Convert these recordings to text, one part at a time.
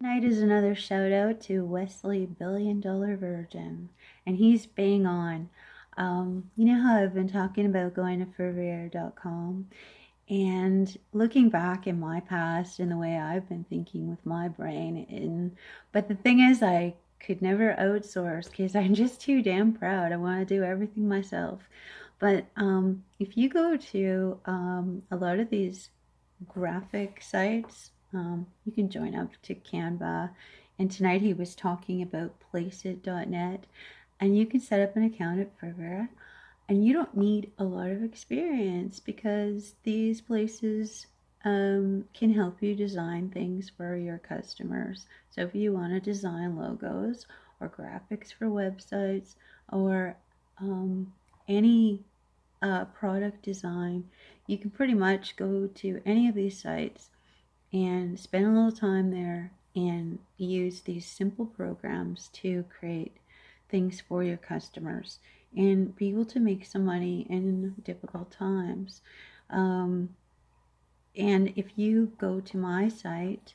Tonight is another shout out to Westley $1 billion Virgin, and he's bang on. You know how I've been talking about going to Fiverr.com and looking back in my past and the way I've been thinking with my brain. But the thing is, I could never outsource because I'm just too damn proud. I want to do everything myself. But if you go to a lot of these graphic sites. You can join up to Canva. And tonight he was talking about placeit.net. And you can set up an account at Fiverr. And you don't need a lot of experience because these places can help you design things for your customers. So if you want to design logos or graphics for websites or any product design, you can pretty much go to any of these sites and spend a little time there and use these simple programs to create things for your customers and be able to make some money in difficult times. And if you go to my site,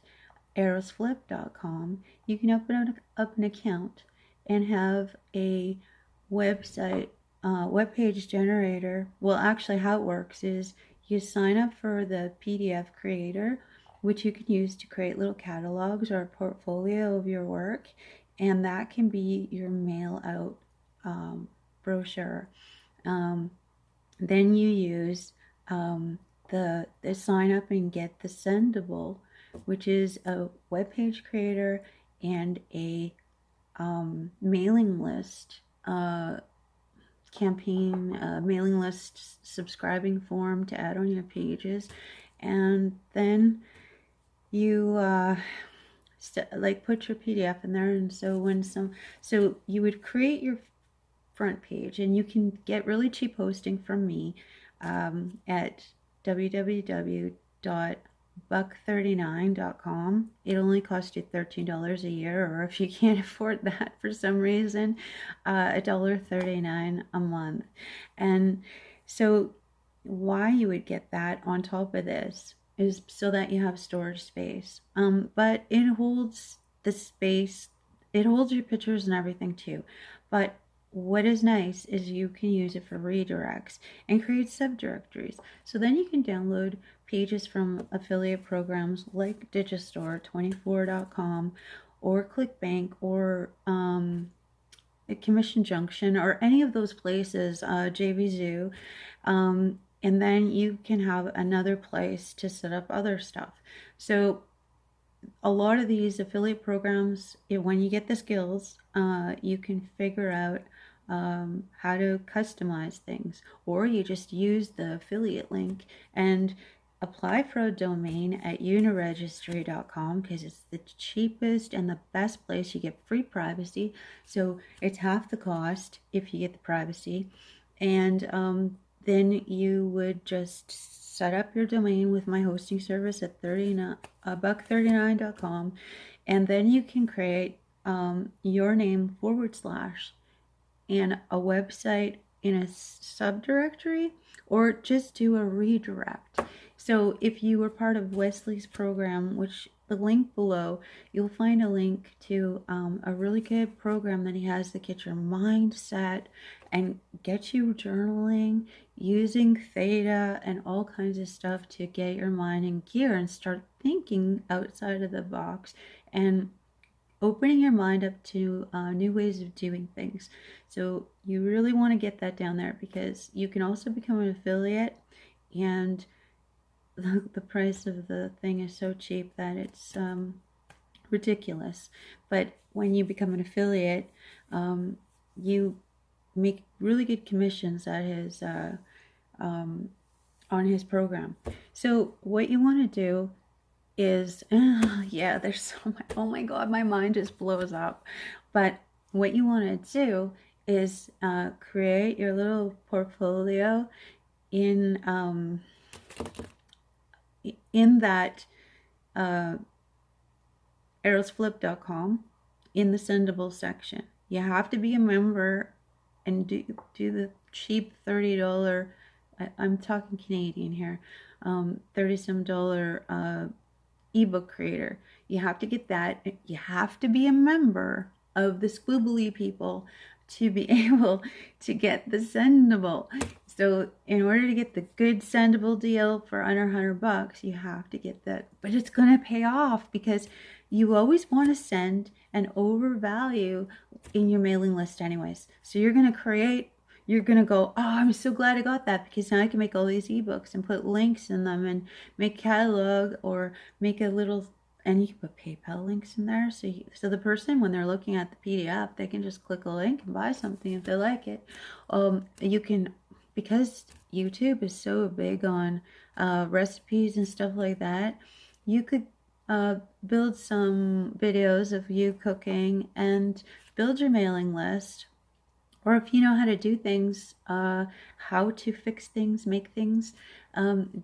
arrowsflip.com, you can open up an account and have a website web page generator. Well, actually how it works is you sign up for the PDF creator, which you can use to create little catalogs or a portfolio of your work, and that can be your mail out brochure. Then you use the sign up and get the sendable, which is a web page creator and a mailing list campaign, mailing list subscribing form to add on your pages. And then you like put your PDF in there. And so you would create your front page, and you can get really cheap hosting from me at www.buck39.com. It only costs you $13 a year, or if you can't afford that for some reason, $1.39 a month. And so why you would get that on top of this is so that you have storage space. But it holds the space, it holds your pictures and everything too. But what is nice is you can use it for redirects and create subdirectories. So then you can download pages from affiliate programs like Digistore24.com or ClickBank or Commission Junction or any of those places, JVZoo. And then you can have another place to set up other stuff. So a lot of these affiliate programs, when you get the skills, you can figure out how to customize things, or you just use the affiliate link and apply for a domain at uniregistry.com because it's the cheapest and the best place. You get free privacy, so it's half the cost if you get the privacy. And then you would just set up your domain with my hosting service at buck39.com, and then you can create your name / and a website in a subdirectory, or just do a redirect. So if you were part of Westley's program, which the link below, you'll find a link to a really good program that he has to get your mind set and get you journaling using theta and all kinds of stuff to get your mind in gear and start thinking outside of the box and opening your mind up to new ways of doing things. So you really want to get that down there, because you can also become an affiliate, and the price of the thing is so cheap that it's ridiculous. But when you become an affiliate, you make really good commissions at his on his program. So what you want to do is, yeah, there's so much, oh my god, my mind just blows up. But what you want to do is create your little portfolio in that arrowsflip.com in the sendable section. You have to be a member and do the cheap $30, I'm talking Canadian here, $30 some ebook creator. you have to get that. You have to be a member of the Squibbly people to be able to get the sendable. So in order to get the good sendable deal for under $100, you have to get that. But it's going to pay off because you always want to send an overvalue in your mailing list anyways. So you're going to go, oh, I'm so glad I got that, because now I can make all these ebooks and put links in them and make catalog, or make a little, and you can put PayPal links in there. So the person, when they're looking at the PDF, they can just click a link and buy something if they like it. You can, because YouTube is so big on recipes and stuff like that, you could build some videos of you cooking and build your mailing list. Or if you know how to do things, how to fix things, make things,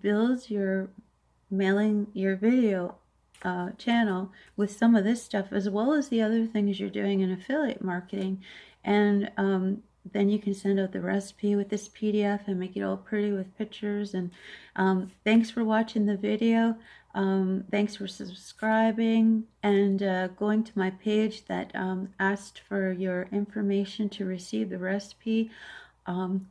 build your video channel with some of this stuff, as well as the other things you're doing in affiliate marketing. And then you can send out the recipe with this PDF and make it all pretty with pictures. And thanks for watching the video. Thanks for subscribing and going to my page that asked for your information to receive the recipe.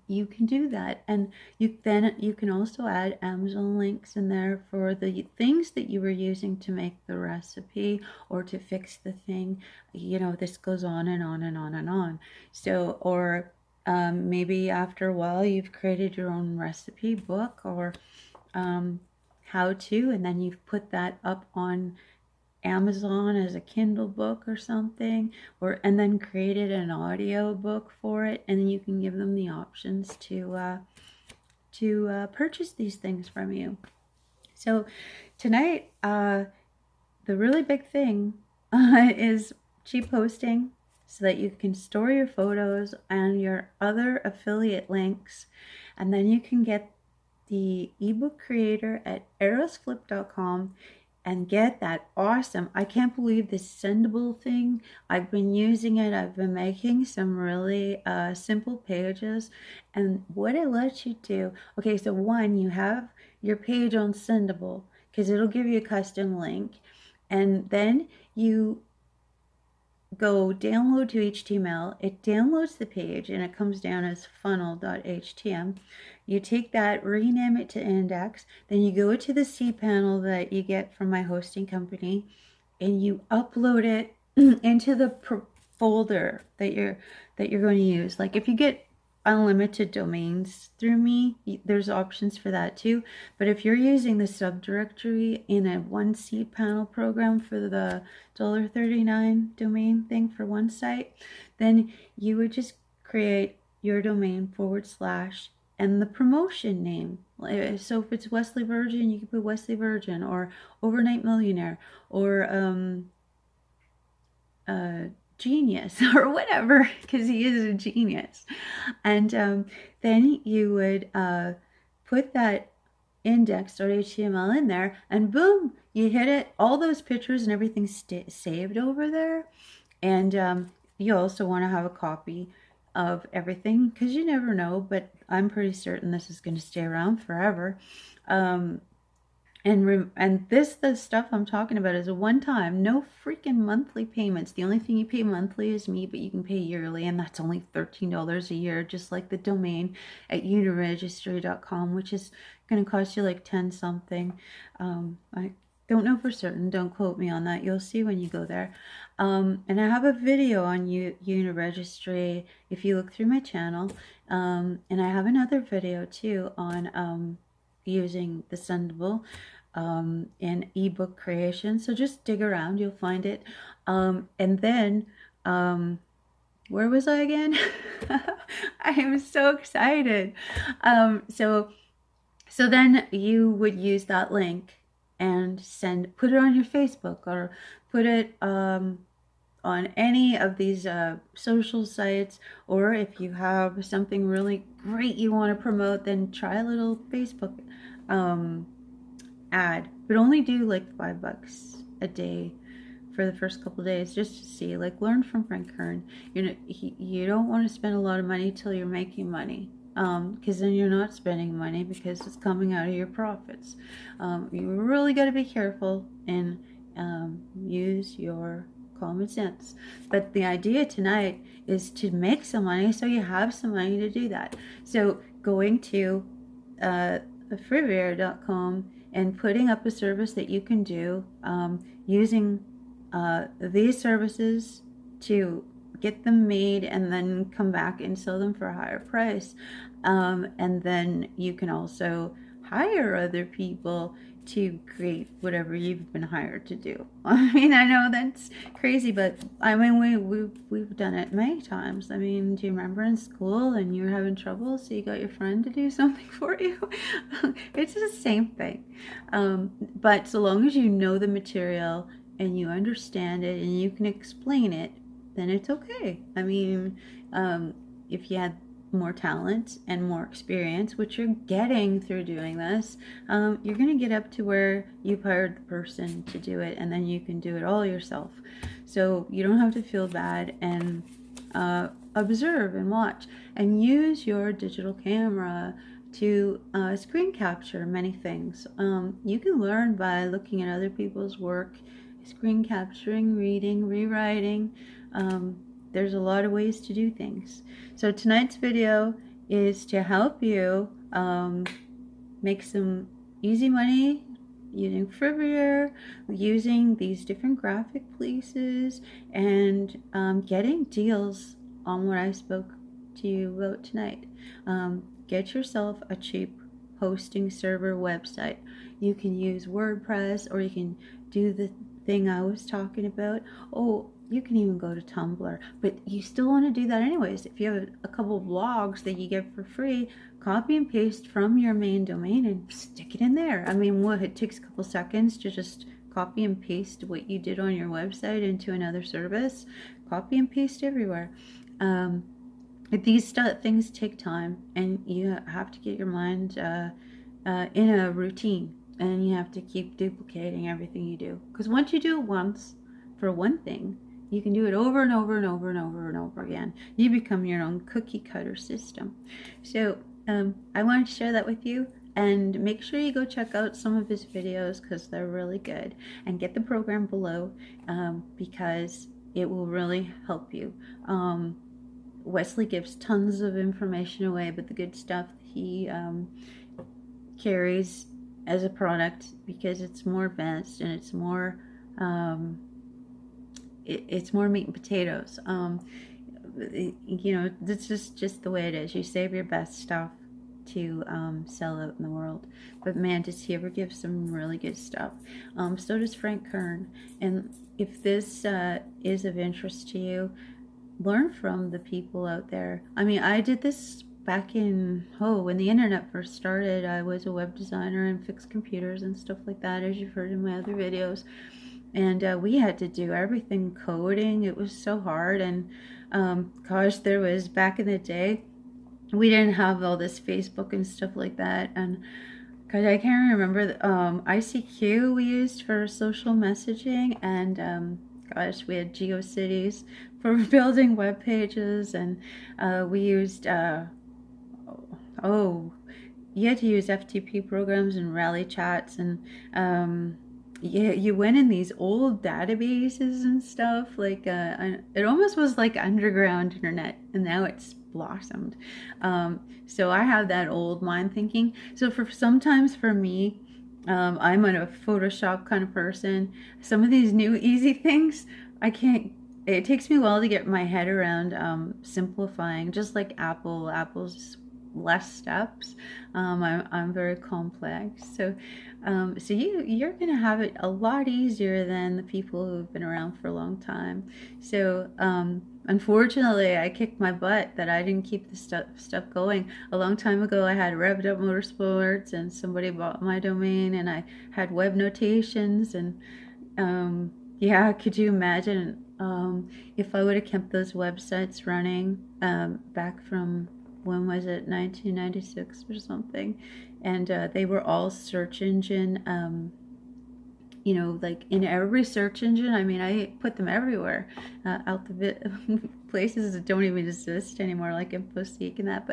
You can do that, and you can also add Amazon links in there for the things that you were using to make the recipe or to fix the thing. You know, this goes on and on and on and on. So, or maybe after a while you've created your own recipe book, or how to, and then you've put that up on Amazon as a Kindle book or something, and then created an audio book for it, and then you can give them the options to purchase these things from you. So tonight, the really big thing is cheap hosting, so that you can store your photos and your other affiliate links, and then you can get the ebook creator at erosflip.com and get that awesome, I can't believe this sendable thing. I've been using it. I've been making some really simple pages, and what it lets you do, okay, so one, you have your page on sendable because it'll give you a custom link, and then you go download to HTML. It downloads the page and it comes down as funnel.htm. You take that, rename it to index, then you go to the cPanel that you get from my hosting company, and you upload it into the folder that you're going to use. Like if you get unlimited domains through me, there's options for that too. But if you're using the subdirectory in a one cPanel program for the $1.39 domain thing for one site, then you would just create your domain / and the promotion name. So if it's Westley Virgin, you can put Westley Virgin, or Overnight Millionaire, or genius, or whatever, because he is a genius. And then you would put that index.html in there, and boom, you hit it. All those pictures and everything's saved over there. And you also want to have a copy of everything, because you never know, but I'm pretty certain this is going to stay around forever. And the stuff I'm talking about is a one-time, no freaking monthly payments. The only thing you pay monthly is me, but you can pay yearly, and that's only $13 a year, just like the domain at uniregistry.com, which is going to cost you like 10 something. I don't know for certain. Don't quote me on that. You'll see when you go there. And I have a video on Uniregistry if you look through my channel. And I have another video too on using the sendable in ebook creation. So just dig around, you'll find it. And then where was I again? I am so excited. So then you would use that link and put it on your Facebook, or put it on any of these social sites. Or if you have something really great you want to promote, then try a little Facebook ad, but only do like $5 a day for the first couple of days, just to see. Like, learn from Frank Kern. You don't want to spend a lot of money till you're making money, because then you're not spending money, because it's coming out of your profits. You really got to be careful in use your common sense. But the idea tonight is to make some money, so you have some money to do that. So going to Fiverr.com and putting up a service that you can do, using these services to get them made and then come back and sell them for a higher price. And then you can also hire other people to create whatever you've been hired to do. I mean, I know that's crazy, but I mean, we've done it many times. I mean, do you remember in school and you were having trouble, so you got your friend to do something for you? It's the same thing. But so long as you know the material and you understand it and you can explain it, then it's okay. I mean, if you had more talent and more experience, which you're getting through doing this, you're going to get up to where you've hired the person to do it, and then you can do it all yourself. So you don't have to feel bad, and observe and watch and use your digital camera to screen capture many things. You can learn by looking at other people's work, screen capturing, reading, rewriting. There's a lot of ways to do things. So tonight's video is to help you make some easy money using Fiverr, using these different graphic places, and getting deals on what I spoke to you about tonight. Get yourself a cheap hosting server website. You can use WordPress, or you can do the thing I was talking about. Oh, you can even go to Tumblr, but you still want to do that anyways. If you have a couple of blogs that you get for free, copy and paste from your main domain and stick it in there. I mean, what, it takes a couple seconds to just copy and paste what you did on your website into another service. Copy and paste everywhere. These things take time, and you have to get your mind in a routine, and you have to keep duplicating everything you do. Because once you do it once for one thing, you can do it over and over and over and over and over again. You become your own cookie cutter system. So I wanted to share that with you, and make sure you go check out some of his videos because they're really good, and get the program below because it will really help you. Westley gives tons of information away, but the good stuff he carries as a product, because it's more advanced and it's more it's more meat and potatoes. You know, this is just the way it is. You save your best stuff to sell out in the world. But man, does he ever give some really good stuff. So does Frank Kern. And if this is of interest to you, learn from the people out there. I mean, I did this back in, when the internet first started. I was a web designer and fixed computers and stuff like that, as you've heard in my other videos. And we had to do everything coding. It was so hard. And gosh, there was, back in the day, we didn't have all this Facebook and stuff like that. And because I can't remember, ICQ we used for social messaging, and gosh, we had GeoCities for building web pages, and we used you had to use FTP programs and rally chats, and you went in these old databases and stuff, like it almost was like underground internet, and now it's blossomed. So I have that old mind thinking. So sometimes for me, I'm a Photoshop kind of person. Some of these new easy things, I can't, it takes me a while to get my head around simplifying, just like Apple's less steps. I'm very complex. So you're gonna have it a lot easier than the people who've been around for a long time. So unfortunately, I kicked my butt that I didn't keep the stuff going. A long time ago, I had Revved Up Motorsports, and somebody bought my domain, and I had web notations, and yeah, could you imagine if I would have kept those websites running back from, when was it, 1996 or something, and they were all search engine, you know, like in every search engine. I mean, I put them everywhere, out the places that don't even exist anymore, like InfoSeek and that,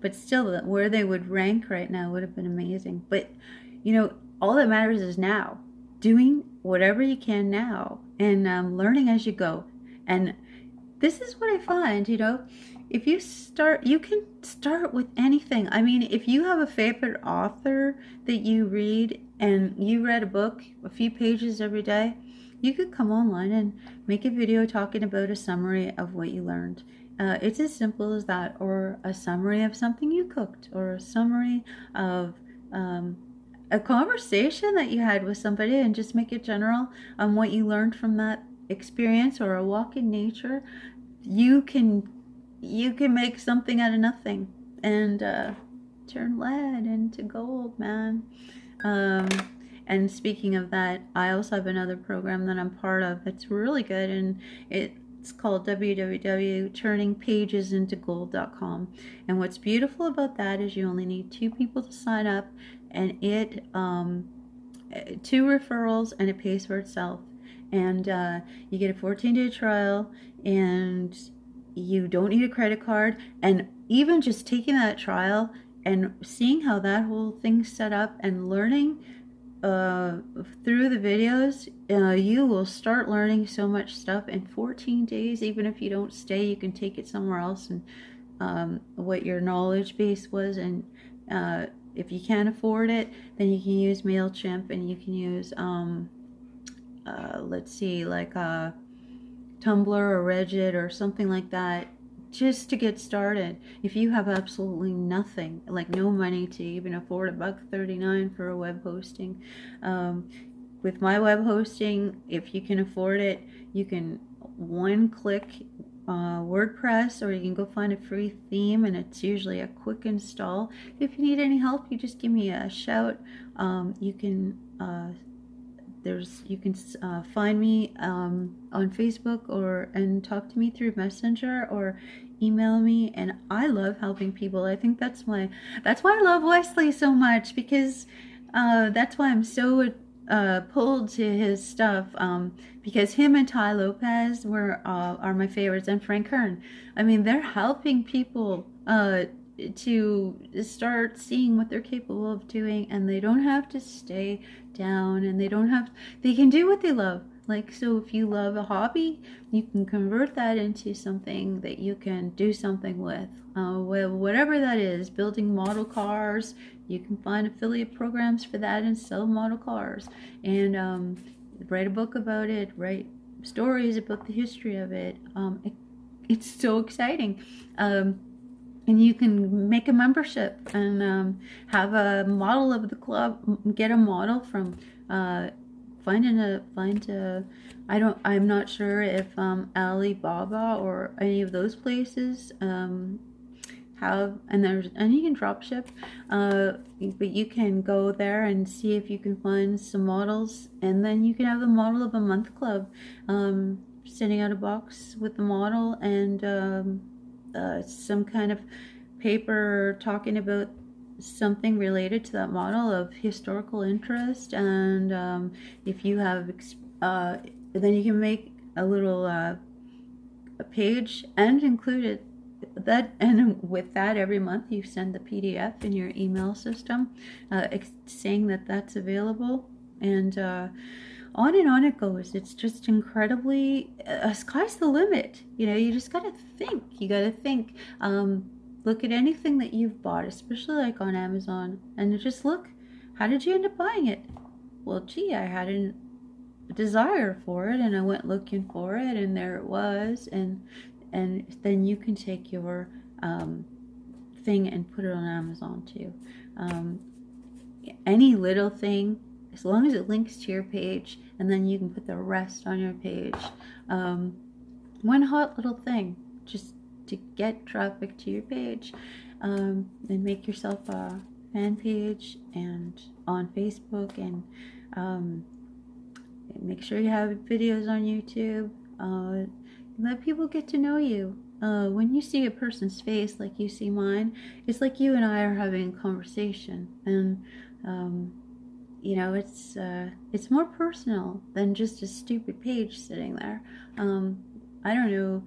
but still, where they would rank right now would have been amazing. But you know, all that matters is now doing whatever you can now, and learning as you go. And this is what I find, if you start, you can start with anything. I mean, if you have a favorite author that you read and you read a book, a few pages every day, you could come online and make a video talking about a summary of what you learned. It's as simple as that, or a summary of something you cooked, or a summary of a conversation that you had with somebody, and just make it general on what you learned from that experience, or a walk in nature. You can make something out of nothing, and turn lead into gold, man. Um, and speaking of that, I also have another program that I'm part of that's really good, and it's called www.turningpagesintogold.com. And what's beautiful about that is you only need 2 people to sign up, and it 2 referrals, and it pays for itself. And you get a 14-day trial, and you don't need a credit card. And even just taking that trial and seeing how that whole thing's set up, and learning through the videos, you will start learning so much stuff in 14 days. Even if you don't stay, you can take it somewhere else, and what your knowledge base was. And if you can't afford it, then you can use MailChimp, and you can use let's see, like Tumblr or Reddit or something like that, just to get started. If you have absolutely nothing, like no money to even afford $1.39 for a web hosting, with my web hosting, if you can afford it, you can one-click WordPress, or you can go find a free theme, and it's usually a quick install. If you need any help, you just give me a shout. You can find me on Facebook, and talk to me through Messenger, or email me. And I love helping people. I think that's why I love Westley so much, because that's why I'm so pulled to his stuff, because him and Ty Lopez are my favorites, and Frank Kern. I mean, they're helping people to start seeing what they're capable of doing, and they don't have to stay down, and they can do what they love. Like, so if you love a hobby, you can convert that into something that you can do something with. Whatever that is, building model cars, you can find affiliate programs for that and sell model cars, and write a book about it, write stories about the history of it. It's so exciting. And you can make a membership, and have a model of the club. Get a model from I'm not sure if Alibaba or any of those places have, and you can drop ship, but you can go there and see if you can find some models, and then you can have the model of a month club, sending out a box with the model, and some kind of paper talking about something related to that model of historical interest. And if you have then you can make a little a page and include it, and with that, every month you send the PDF in your email system, saying that that's available, and on and on it goes. It's just incredibly, sky's the limit. You just gotta think. You gotta think. Look at anything that you've bought, especially like on Amazon, and just look, how did you end up buying it? Well, gee, I had a desire for it, and I went looking for it, and there it was, and then you can take your thing and put it on Amazon too. Any little thing, as long as it links to your page, and then you can put the rest on your page. One hot little thing, just to get traffic to your page, and make yourself a fan page, and on Facebook, and make sure you have videos on YouTube. Let people get to know you. When you see a person's face like you see mine, it's like you and I are having a conversation, and it's more personal than just a stupid page sitting there. I don't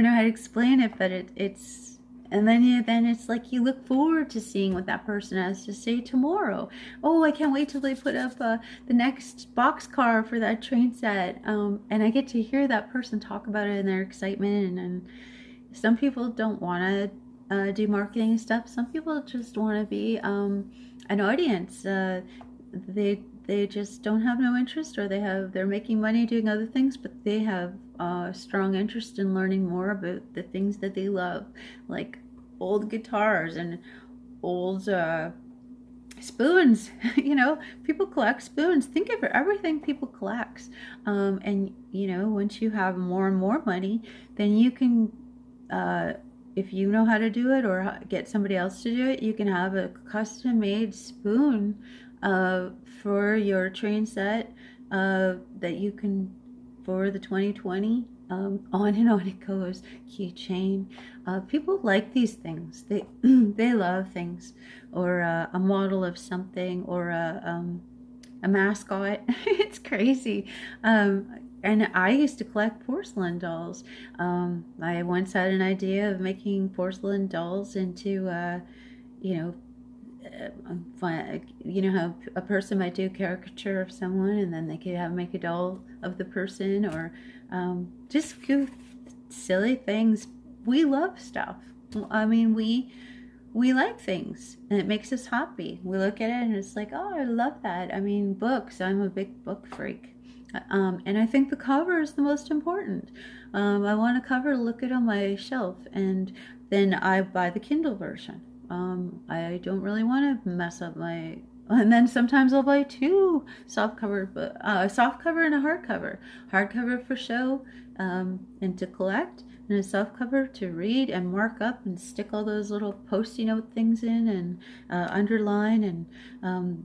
know how to explain it, but it's And then it's like you look forward to seeing what that person has to say tomorrow. Oh, I can't wait till they put up the next boxcar for that train set. And I get to hear that person talk about it and their excitement. And some people don't want to do marketing stuff. Some people just want to be an audience. They just don't have no interest, or they're making money doing other things, but they have a strong interest in learning more about the things that they love, like old guitars and old spoons. You know, people collect spoons. Think of everything people collect. And you know, once you have more and more money, then you can, if you know how to do it or get somebody else to do it, you can have a custom made spoon for your train set that you can, for the 2020. On and on it goes. Keychain. People like these things. They they love things, or a model of something, or a mascot. It's crazy. And I used to collect porcelain dolls. I once had an idea of making porcelain dolls into, you know, you know how a person might do a caricature of someone, and then they could make a doll of the person, or just silly things. We love stuff. I mean, we like things, and it makes us happy. We look at it and it's like, oh, I love that. I mean, books. I'm a big book freak. And I think the cover is the most important. I want a cover to look at on my shelf, and then I buy the Kindle version. I don't really want to mess up my. And then sometimes I'll buy two softcover, a softcover and a hardcover. Hardcover for show, and to collect, and a softcover to read and mark up and stick all those little post-it note things in, and underline. And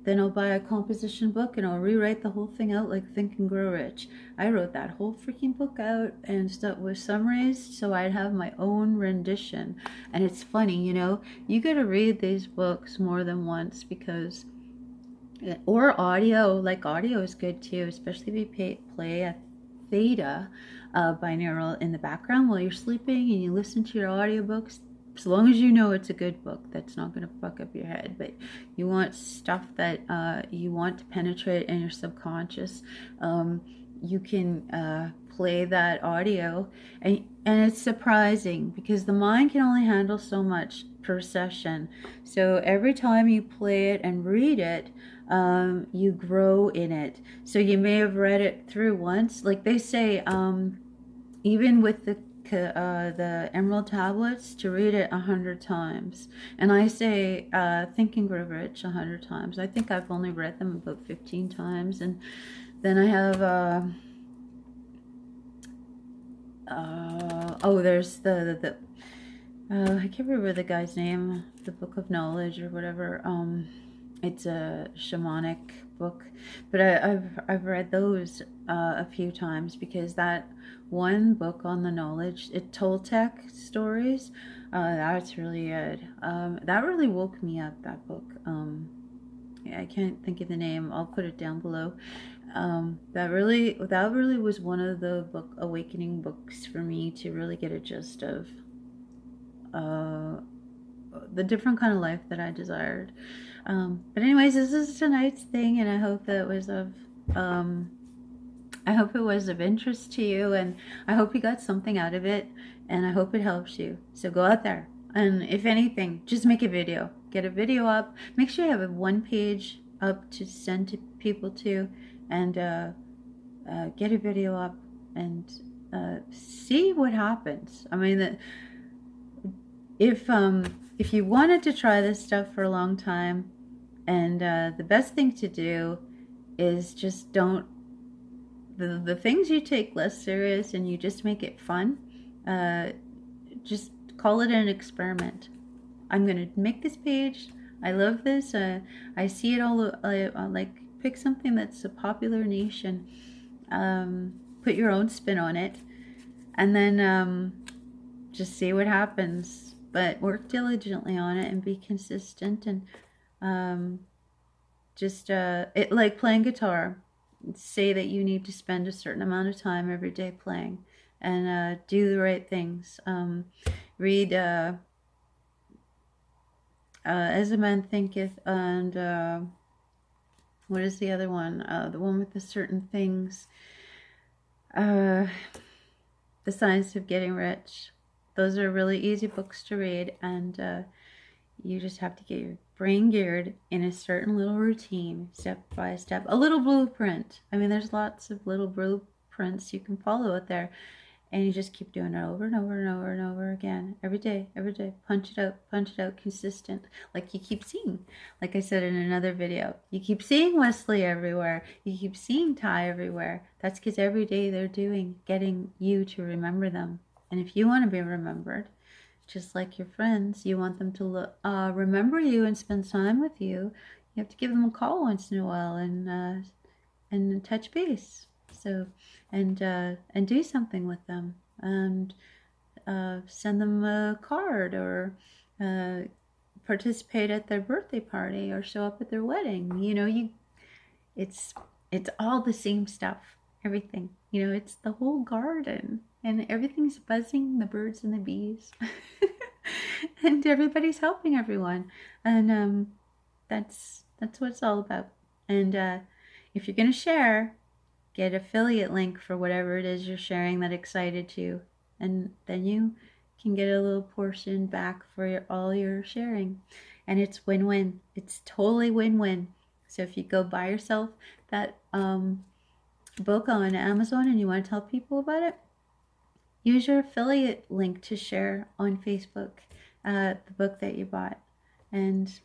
then I'll buy a composition book and I'll rewrite the whole thing out like Think and Grow Rich. I wrote that whole freaking book out and stuff with summaries so I'd have my own rendition. And it's funny, you know, you got to read these books more than once, because, or audio, like audio is good too, especially if you play a theta binaural in the background while you're sleeping and you listen to your audiobooks. As long as you know it's a good book, that's not going to fuck up your head. But you want stuff that you want to penetrate in your subconscious. You can play that audio, and it's surprising because the mind can only handle so much per session. So every time you play it and read it, you grow in it. So you may have read it through once, like they say, even with the Emerald Tablets, to read it 100 times. And I say Think and Grow Rich 100 times. I think I've only read them about 15 times. And then I have there's the I can't remember the guy's name, the Book of Knowledge or whatever. It's a shamanic book, but I've read those a few times, because that one book on the knowledge, it Toltec stories, that's really good. That really woke me up, that book. Yeah, I can't think of the name. I'll put it down below. That really was one of the awakening books for me, to really get a gist of the different kind of life that I desired. But anyways, this is tonight's thing, and I hope that it was of interest to you, and I hope you got something out of it, and I hope it helps you. So go out there, and if anything, just make a video. Get a video up. Make sure you have a 1-page up to send to people too, and get a video up and see what happens. I mean, if you wanted to try this stuff for a long time, and the best thing to do is just don't, the things you take less serious and you just make it fun, just call it an experiment. I'm gonna make this page. I love this. I see it all. Like, pick something that's a popular niche and put your own spin on it, and then just see what happens. But work diligently on it and be consistent, and just it, like playing guitar. Say that you need to spend a certain amount of time every day playing, and do the right things. Read As a Man Thinketh, and what is the other one? The one with the certain things. The Science of Getting Rich. Those are really easy books to read, and you just have to get your brain geared in a certain little routine, step by step, a little blueprint. I mean, there's lots of little blueprints you can follow out there, and you just keep doing it over and over and over and over again, every day, punch it out, consistent, like you keep seeing. Like I said in another video, you keep seeing Westley everywhere, you keep seeing Ty everywhere. That's because every day they're getting you to remember them. And if you want to be remembered, just like your friends, you want them to remember you and spend time with you. You have to give them a call once in a while and touch base. So and do something with them, and send them a card, or participate at their birthday party, or show up at their wedding. You know, it's all the same stuff. Everything. You know, it's the whole garden, and everything's buzzing, the birds and the bees, and everybody's helping everyone, and that's what it's all about. And if you're gonna share, get affiliate link for whatever it is you're sharing that excited you, and then you can get a little portion back for all your sharing, and it's win-win. It's totally win-win. So if you go buy yourself that book on Amazon and you want to tell people about it, use your affiliate link to share on Facebook the book that you bought, and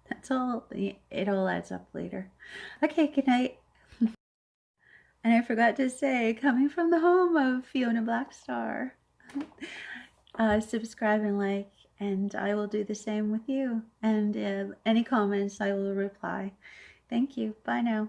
that's all. It all adds up later. Okay, good night. And I forgot to say, coming from the home of Fiona Blackstar, subscribe and like, and I will do the same with you. And any comments, I will reply. Thank you. Bye now.